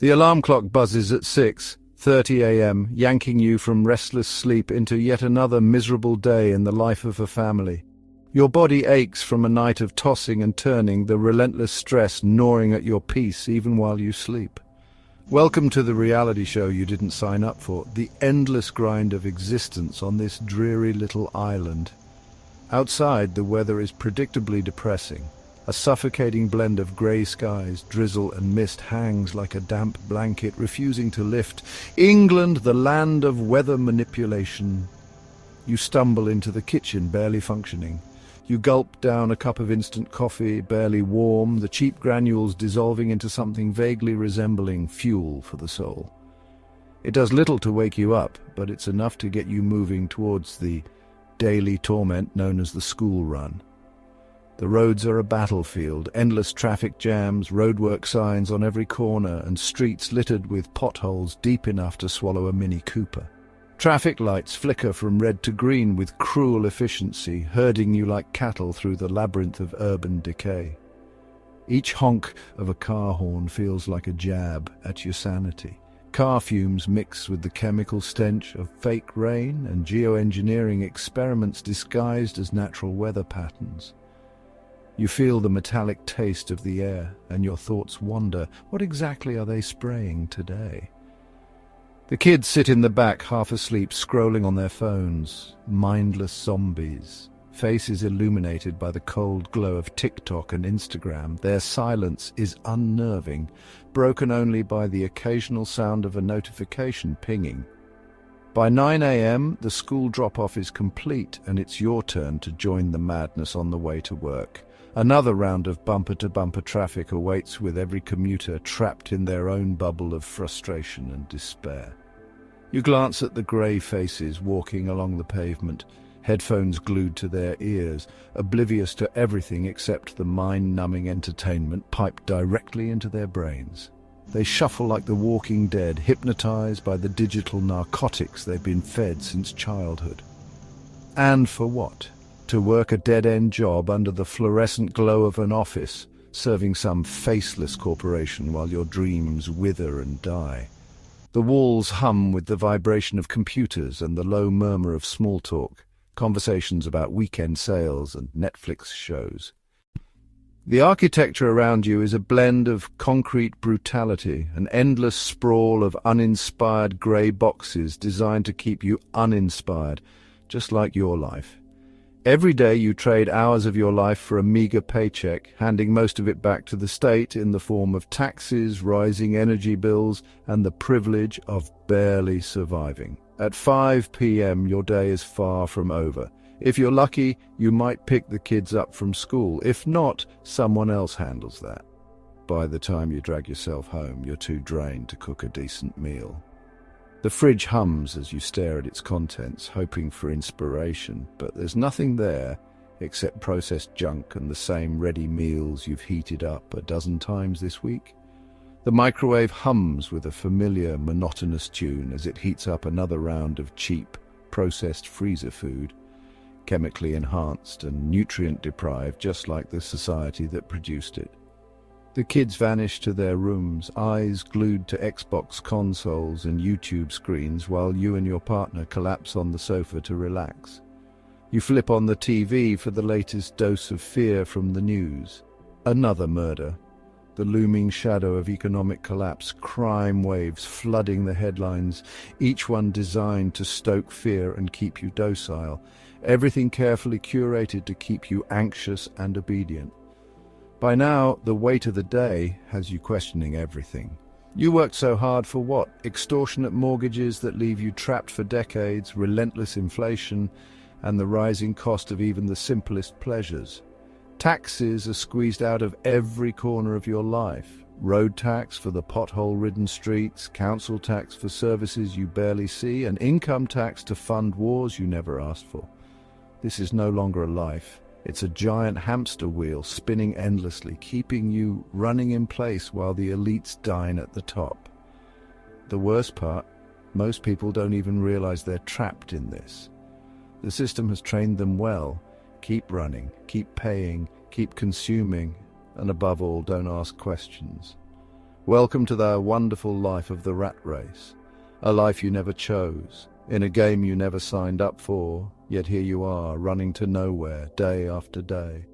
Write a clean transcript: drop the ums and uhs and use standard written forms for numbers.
The alarm clock buzzes at 6:30 a.m., yanking you from restless sleep into yet another miserable day in the life of a family. Your body aches from a night of tossing and turning, the relentless stress gnawing at your peace even while you sleep. Welcome to the reality show you didn't sign up for, the endless grind of existence on this dreary little island. Outside, the weather is predictably depressing. A suffocating blend of grey skies, drizzle and mist hangs like a damp blanket, refusing to lift. England, the land of weather manipulation. You stumble into the kitchen, barely functioning. You gulp down a cup of instant coffee, barely warm, the cheap granules dissolving into something vaguely resembling fuel for the soul. It does little to wake you up, but it's enough to get you moving towards the daily torment known as the school run. The roads are a battlefield, endless traffic jams, roadwork signs on every corner, and streets littered with potholes deep enough to swallow a Mini Cooper. Traffic lights flicker from red to green with cruel efficiency, herding you like cattle through the labyrinth of urban decay. Each honk of a car horn feels like a jab at your sanity. Car fumes mix with the chemical stench of fake rain and geoengineering experiments disguised as natural weather patterns. You feel the metallic taste of the air, and your thoughts wander. What exactly are they spraying today? The kids sit in the back, half asleep, scrolling on their phones. Mindless zombies. Faces illuminated by the cold glow of TikTok and Instagram. Their silence is unnerving, broken only by the occasional sound of a notification pinging. By 9 a.m., the school drop-off is complete, and it's your turn to join the madness on the way to work. Another round of bumper-to-bumper traffic awaits, with every commuter trapped in their own bubble of frustration and despair. You glance at the grey faces walking along the pavement, headphones glued to their ears, oblivious to everything except the mind-numbing entertainment piped directly into their brains. They shuffle like the walking dead, hypnotized by the digital narcotics they've been fed since childhood. And for what? To work a dead-end job under the fluorescent glow of an office, serving some faceless corporation while your dreams wither and die. The walls hum with the vibration of computers and the low murmur of small talk, conversations about weekend sales and Netflix shows. The architecture around you is a blend of concrete brutality, an endless sprawl of uninspired grey boxes designed to keep you uninspired, just like your life. Every day you trade hours of your life for a meager paycheck, handing most of it back to the state in the form of taxes, rising energy bills, and the privilege of barely surviving. At 5 p.m. your day is far from over. If you're lucky, you might pick the kids up from school. If not, someone else handles that. By the time you drag yourself home, you're too drained to cook a decent meal. The fridge hums as you stare at its contents, hoping for inspiration, but there's nothing there except processed junk and the same ready meals you've heated up a dozen times this week. The microwave hums with a familiar, monotonous tune as it heats up another round of cheap, processed freezer food, chemically enhanced and nutrient-deprived, just like the society that produced it. The kids vanish to their rooms, eyes glued to Xbox consoles and YouTube screens, while you and your partner collapse on the sofa to relax. You flip on the TV for the latest dose of fear from the news. Another murder. The looming shadow of economic collapse, crime waves flooding the headlines, each one designed to stoke fear and keep you docile. Everything carefully curated to keep you anxious and obedient. By now, the weight of the day has you questioning everything. You worked so hard for what? Extortionate mortgages that leave you trapped for decades, relentless inflation, and the rising cost of even the simplest pleasures. Taxes are squeezed out of every corner of your life. Road tax for the pothole-ridden streets, council tax for services you barely see, and income tax to fund wars you never asked for. This is no longer a life. It's a giant hamster wheel spinning endlessly, keeping you running in place while the elites dine at the top. The worst part, most people don't even realize they're trapped in this. The system has trained them well. Keep running, keep paying, keep consuming, and above all, don't ask questions. Welcome to the wonderful life of the rat race. A life you never chose, in a game you never signed up for, yet here you are, running to nowhere, day after day.